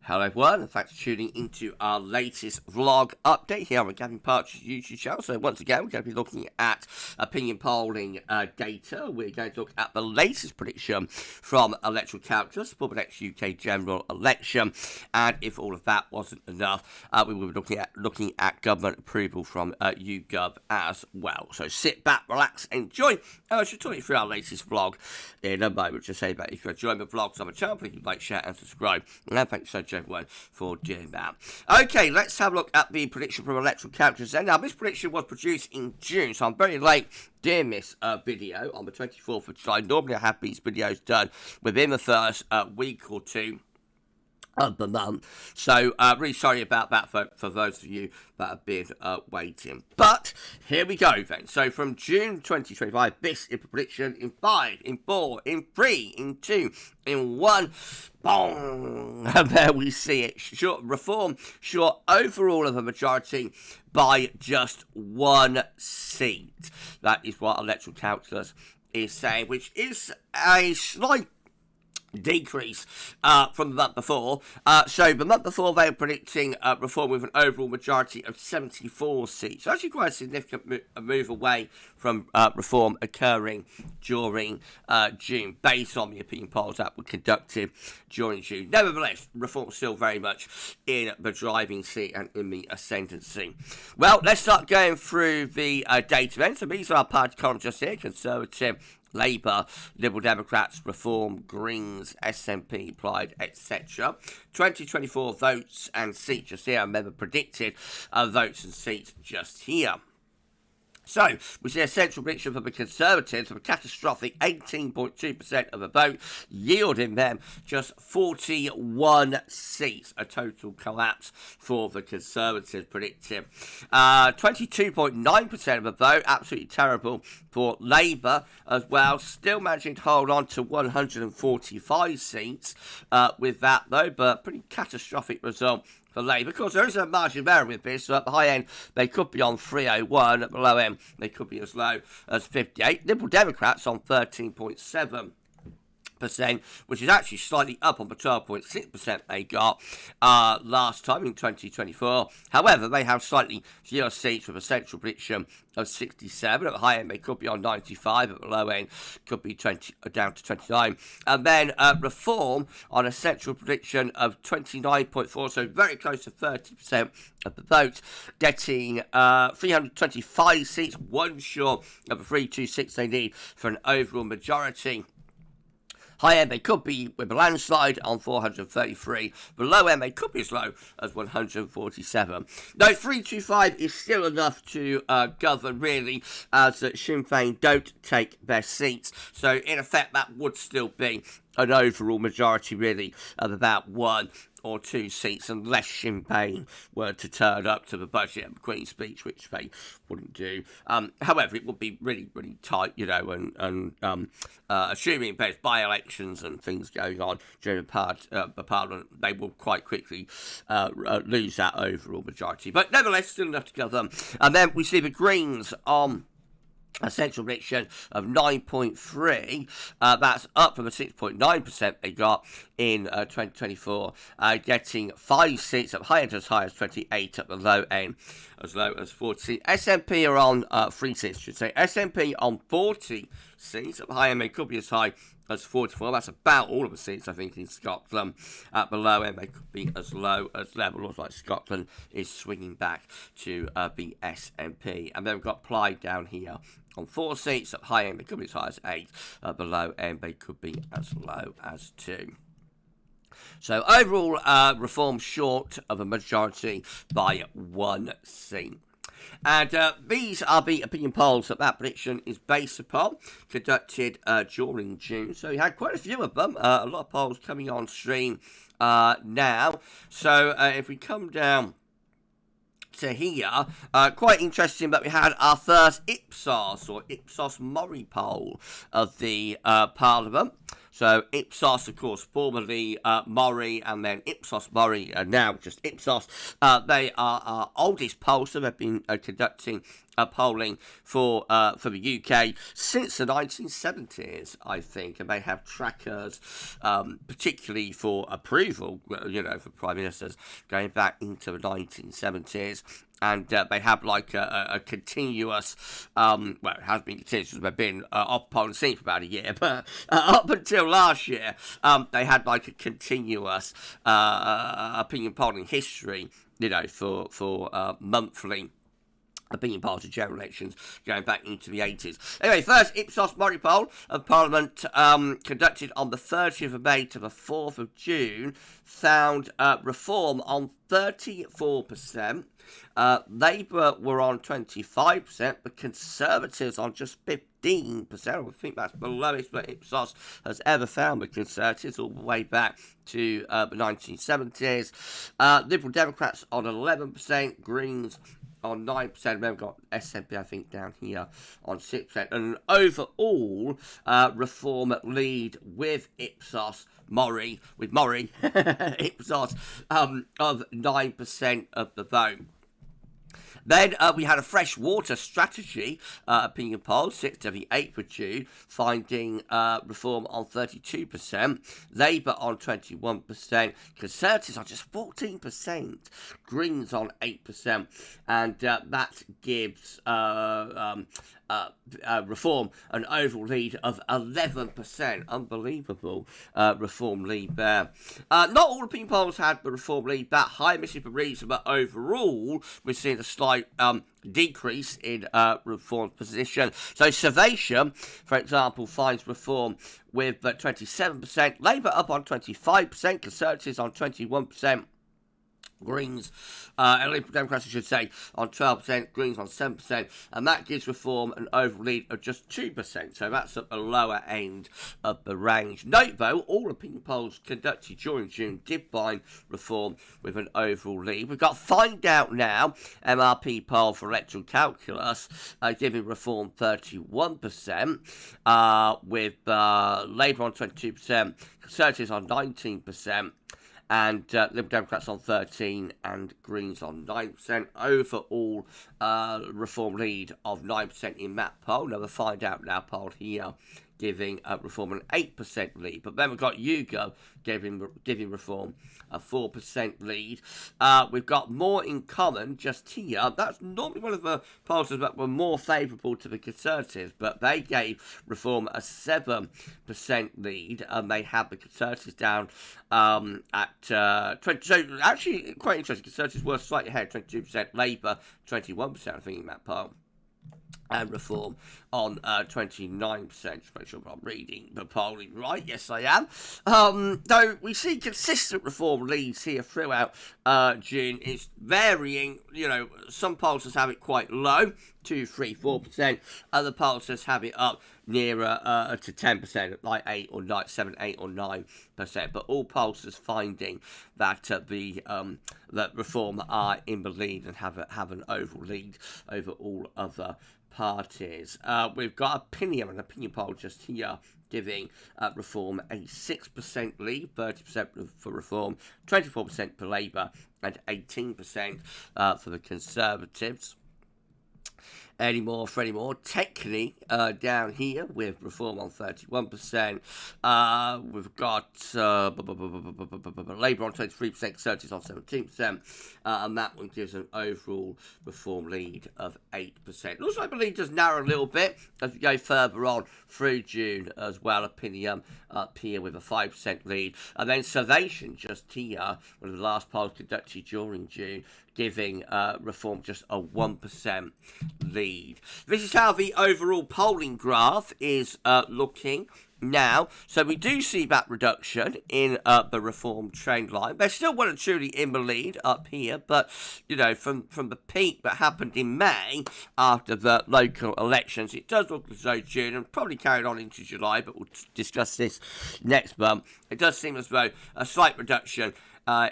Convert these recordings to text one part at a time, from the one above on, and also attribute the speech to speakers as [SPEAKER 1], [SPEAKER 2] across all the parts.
[SPEAKER 1] Hello everyone, and thanks for tuning into our latest vlog update here on the Gavin Partridge YouTube channel. So once again, we're going to be looking at opinion polling data. We're going to look at the latest prediction from electoral calculus for the next UK general election. And if all of that wasn't enough, we will be looking at government approval from YouGov as well. So sit back, relax, enjoy. I should talk you through our latest vlog in a moment. Just say that if you're enjoying the vlogs on the channel, please like, share, and subscribe. And thanks so much everyone for doing that. Okay, let's have a look at the prediction from electoral calculus. Now, this prediction was produced in June, so I'm very late doing this video on the 24th of July. Normally, I have these videos done within the first week or two of the month, so really sorry about that for those of you that have been waiting. But here we go then. So from June 2025, this is the prediction in 5, in 4, in 3, in 2, in 1. Boom! And there we see it. Reform short overall of a majority by just 1 seat. That is what electoral calculus is saying, which is a slight decrease from the month before. So the month before they were predicting reform with an overall majority of 74 seats. So actually quite a significant move away from reform occurring during June, based on the opinion polls that were conducted during June. Nevertheless, reform still very much in the driving seat and in the ascendancy. Well, let's start going through the data then. So these are our party columns just here: Conservative, Labour, Liberal Democrats, Reform, Greens, SNP, Plaid, etc. 2024 votes and seats just here. I remember predicted votes and seats just here. So, we see a central prediction for the Conservatives of a catastrophic 18.2% of the vote, yielding them just 41 seats, a total collapse for the Conservatives predicted. 22.9% of the vote, absolutely terrible for Labour as well, still managing to hold on to 145 seats with that though, but pretty catastrophic result for Labour. Of course, there is a margin of error with this. So at the high end, they could be on 301. At the low end, they could be as low as 58. Liberal Democrats on 13.7%, which is actually slightly up on the 12.6% they got last time in 2024. However, they have slightly fewer seats with a central prediction of 67. At the high end, they could be on 95. At the low end, could be down to 29. And then Reform on a central prediction of 29.4, so very close to 30% of the vote, getting 325 seats, one short of the 326 they need for an overall majority. High end, they could be with a landslide on 433. The low end, they could be as low as 147. Though 325 is still enough to govern, really, as Sinn Féin don't take their seats. So, in effect, that would still be an overall majority, really, of about 1 or 2 seats, unless Sinn Féin were to turn up to the budget and the Queen's speech, which they wouldn't do. However, it would be really, really tight, you know, and assuming there's by-elections and things going on during the Parliament, they will quite quickly lose that overall majority. But nevertheless, still enough to govern. And then we see the Greens on a central prediction of 9.3, that's up from the 6.9% they got in 2024, getting 5 seats at high end as high as 28, at the low end as low as 40. SNP are on 3 seats, I should say. SNP on 40 seats, at the high end they could be as high as 44. That's about all of the seats, I think, in Scotland. At the low end, they could be as low as level. Looks like Scotland is swinging back to the SNP. And then we've got Plaid down here on 4 seats. At high end, they could be as high as 8. At the low end, they could be as low as 2. So overall, Reform short of a majority by 1 seat. And these are the opinion polls that prediction is based upon, conducted during June. So you had quite a few of them, a lot of polls coming on stream now. So if we come down to here, quite interesting that we had our first IPSOS or Ipsos Mori poll of the Parliament. So IPSOS, of course, formerly Mori, and then IPSOS Mori, now just IPSOS. They are our oldest pollster. They've been conducting polling for the UK since the 1970s, I think, and they have trackers, particularly for approval, for prime ministers, going back into the 1970s. And they have like a continuous, it has been continuous, they've been off polling scene for about a year, but up until last year, they had like a continuous opinion polling history, for monthly opinion polls of general elections going back into the 80s. Anyway, first IPSOS Mori poll of Parliament conducted on the 30th of May to the 4th of June found Reform on 34%. Labour were on 25%, but Conservatives on just 15%. I think that's the lowest that IPSOS has ever found with Conservatives all the way back to the 1970s. Liberal Democrats on 11%, Greens on 9%, then we've got SNP, I think, down here on 6%. And overall, Reform lead with IPSOS, IPSOS, of 9% of the vote. Then we had a freshwater strategy opinion poll, 6th to the 8th of June, finding Reform on 32%, Labour on 21%, Conservatives on just 14%, Greens on 8%, and that gives Reform an overall lead of 11%. Unbelievable Reform lead there. Not all opinion polls had the Reform lead that high, missing the reason, but overall we're seeing a slight decrease in Reform's position. So Survation, for example, finds Reform with 27%, Labour up on 25%, Conservatives on 21%, Greens, Liberal Democrats, I should say, on 12%, Greens on 7%, and that gives Reform an overall lead of just 2%, so that's at the lower end of the range. Note, though, all opinion polls conducted during June did find Reform with an overall lead. We've got Find Out Now, MRP poll for electoral calculus, giving Reform 31%, with Labour on 22%, Conservatives on 19%, and Liberal Democrats on 13% and Greens on 9%. Overall, Reform lead of 9% in that poll. Another Find Out Now poll here, giving Reform an 8% lead. But then we've got YouGov giving Reform a 4% lead. We've got More in Common just here. That's normally one of the polls that were more favourable to the Conservatives, but they gave Reform a 7% lead, and they had the Conservatives down at 20%. So actually, quite interesting. Conservatives were slightly ahead, 22%. Labour, 21%, I think, in that poll. And Reform on 29%. Just make sure I'm reading the polling right. Yes, I am. Though we see consistent Reform leads here throughout June. It's varying. Some pollsters have it quite low, 2, 3, 4%. Other pollsters have it up nearer to 10%, like 8 or 9, 7, 8 or 9%. But all pollsters finding that that Reform are in the lead and have an overall lead over all other parties. We've got Opinium, an opinion poll just here, giving Reform a 6% lead, 30% for Reform, 24% for Labour, and 18% for the Conservatives. Any more for any more. Technically, down here with Reform on 31%. We've got Labour on 23%, Conservatives on 17%, and that one gives an overall Reform lead of 8%. Looks like the lead does narrow a little bit as we go further on through June as well. Opinium up here with a 5% lead. And then Survation just here, one of the last polls conducted during June, giving Reform just a 1% lead. This is how the overall polling graph is looking now. So we do see that reduction in the Reform trend line. They're still well and truly in the lead up here, but from the peak that happened in May after the local elections, it does look as though June, and probably carried on into July, but we'll discuss this next month. It does seem as though a slight reduction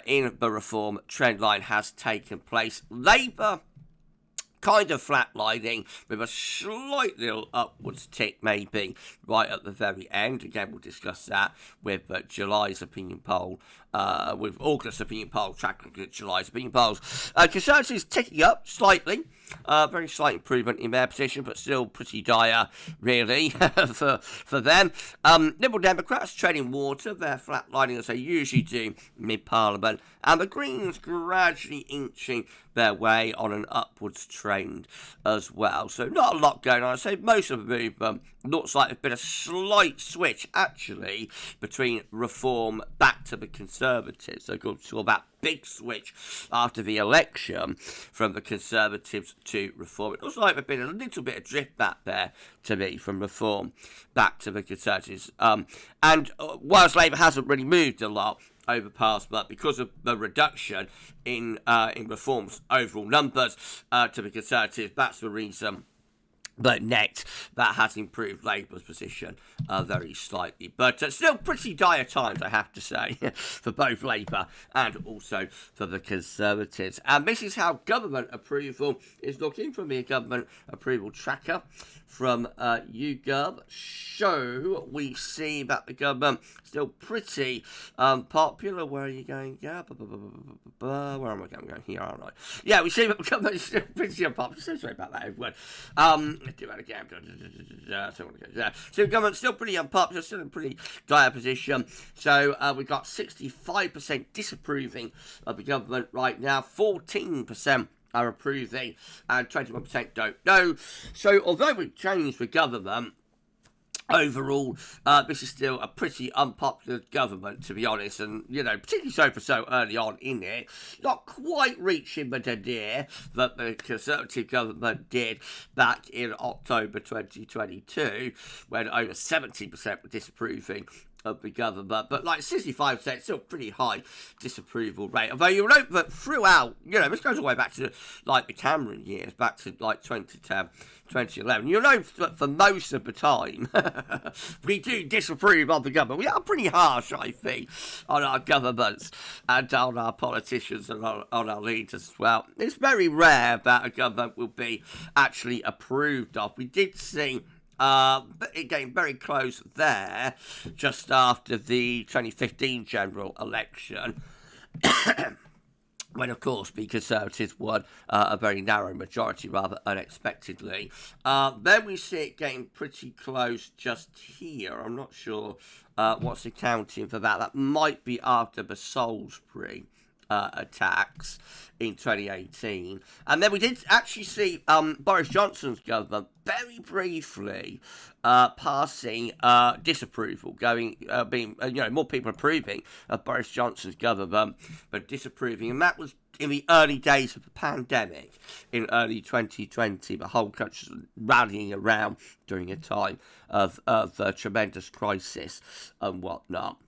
[SPEAKER 1] in the Reform trend line has taken place. Labour kind of flatlining with a slight little upwards tick maybe right at the very end. Again, we'll discuss that with July's opinion poll, with August's opinion poll, tracking July's opinion polls. Conservatives ticking up slightly. Very slight improvement in their position, but still pretty dire, really, for them. Liberal Democrats treading water. They're flatlining as they usually do mid-Parliament. And the Greens gradually inching their way on an upwards trend as well. So not a lot going on. I'd say most of the movement looks like there's been a slight switch, actually, between Reform back to the Conservatives. So we saw that big switch after the election from the Conservatives to Reform. It looks like there's been a little bit of drift back there to me from Reform back to the Conservatives. And whilst Labour hasn't really moved a lot over past month because of the reduction in Reform's overall numbers to the Conservatives, that's the reason. But net, that has improved Labour's position very slightly. But still pretty dire times, I have to say, for both Labour and also for the Conservatives. And this is how government approval is looking from the government approval tracker from YouGov. So we see that the government still pretty popular. Where are you going? Yeah, where am I going? I'm going here, aren't I? Yeah, we see that the government is still pretty unpopular. So sorry about that, everyone. Let's do that again. So the government's still pretty unpopular, still in a pretty dire position. So we've got 65% disapproving of the government right now, 14% are approving, and 21% don't know. So although we've changed the government, overall, this is still a pretty unpopular government, to be honest, and, you know, particularly so for so early on in it, not quite reaching the nadir that the Conservative government did back in October 2022, when over 70% were disapproving of the government, but like 65%, still pretty high disapproval rate. Although you'll note that throughout, you know, this goes all the way back to like the Cameron years, back to like 2010, 2011. You'll note that for most of the time, we do disapprove of the government. We are pretty harsh, I think, on our governments and on our politicians and on our leaders as well. It's very rare that a government will be actually approved of. We did see it getting very close there just after the 2015 general election, when, of course, the Conservatives won a very narrow majority, rather unexpectedly. Then we see it getting pretty close just here. I'm not sure what's accounting for that. That might be after the Salisbury attacks in 2018. And then we did actually see Boris Johnson's government very briefly passing disapproval, being more people approving of Boris Johnson's government, but disapproving. And that was in the early days of the pandemic in early 2020. The whole country was rallying around during a time of tremendous crisis and whatnot.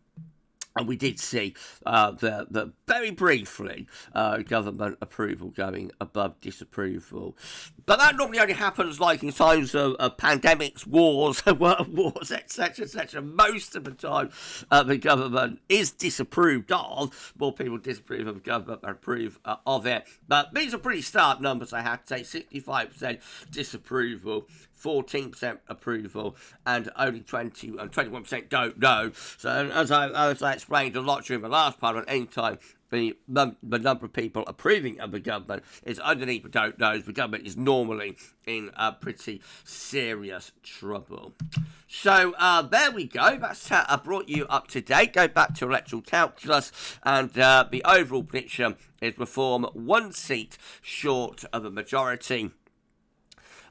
[SPEAKER 1] And we did see the very briefly government approval going above disapproval. But that normally only happens like in times of pandemics, wars, wars, etc., etc. Most of the time the government is disapproved of. More people disapprove of the government than approve of it. But these are pretty stark numbers, I have to say. 65% disapproval, 14% approval, and only 21% don't know. So as I explained a lot during the last Parliament, anytime the number of people approving of the government is underneath the don't knows, the government is normally in pretty serious trouble. So there we go. That's how I brought you up to date. Go back to electoral calculus, and the overall prediction is Reform 1 seat short of a majority,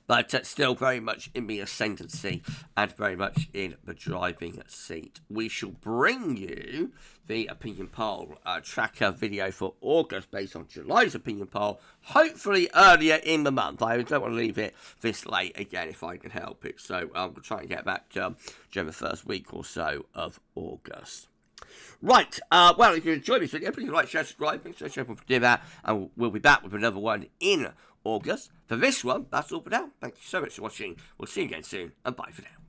[SPEAKER 1] but still very much in the ascendancy and very much in the driving seat. We shall bring you the opinion poll tracker video for August based on July's opinion poll, hopefully earlier in the month. I don't want to leave it this late again if I can help it. So we'll try and get back during the first week or so of August. Right, well, if you enjoyed this video, please like, share, subscribe, make sure to do that, and we'll be back with another one in August. For this one, that's all for now. Thank you so much for watching. We'll see you again soon, and bye for now.